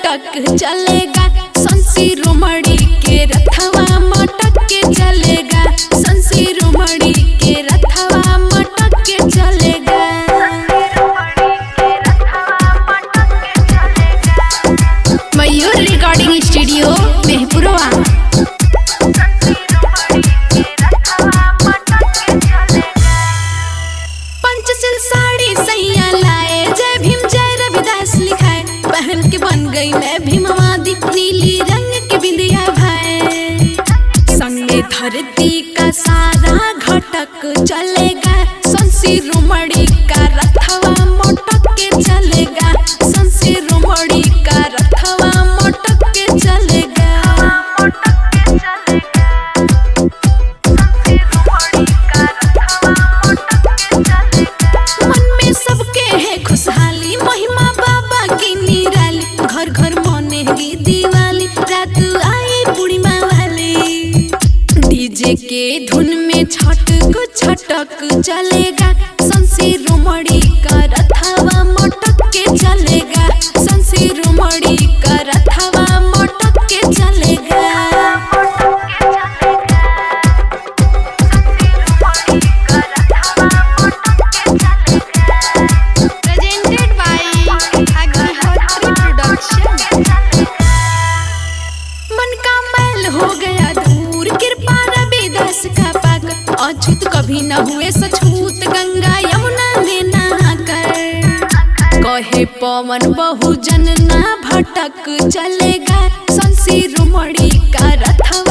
लटक चलेगा, संसी रोमड़ी के रथवा मटक के चलेगा, संसी रोमड़ी के रथवा मटक के चलेगा। मयूर रिकॉर्डिंग स्टूडियो मेहपुरवा। पंचशील साड़ी सैया लाए, जय भीम जय रविदास लिखाए, पहन के बन गई मैं भीमवादी, नीली रंग के बिंदिया भाई, संगे धरती का सारा घटक चलेगा, संसी रोमड़ी का रथवा मोटक के चलेगा, संसी रोमड़ी का रथवा मोटक के चलेगा। मन में सबके है खुशहाली, महिमा बाबा की निराली, घर घर मनेगी दिवाली, रात आई पूर्णिमा वाली, डीजे के धुन में छटक छटक चलेगा, संसी रोमड़ी का रथवा मोटक के चलेगा, संसी रोमड़ी का रथवा मोटक के चलेगा। Presented by Agnihotri production. मन का मैल हो गया दूर, कृपा रविदास का पाक, अछूत कभी न हुए सछूत, गंगा यमुना में नहाकर, कहे पवन बहुजन ना भटक चलेगा, संसी रोमड़ी का रथवा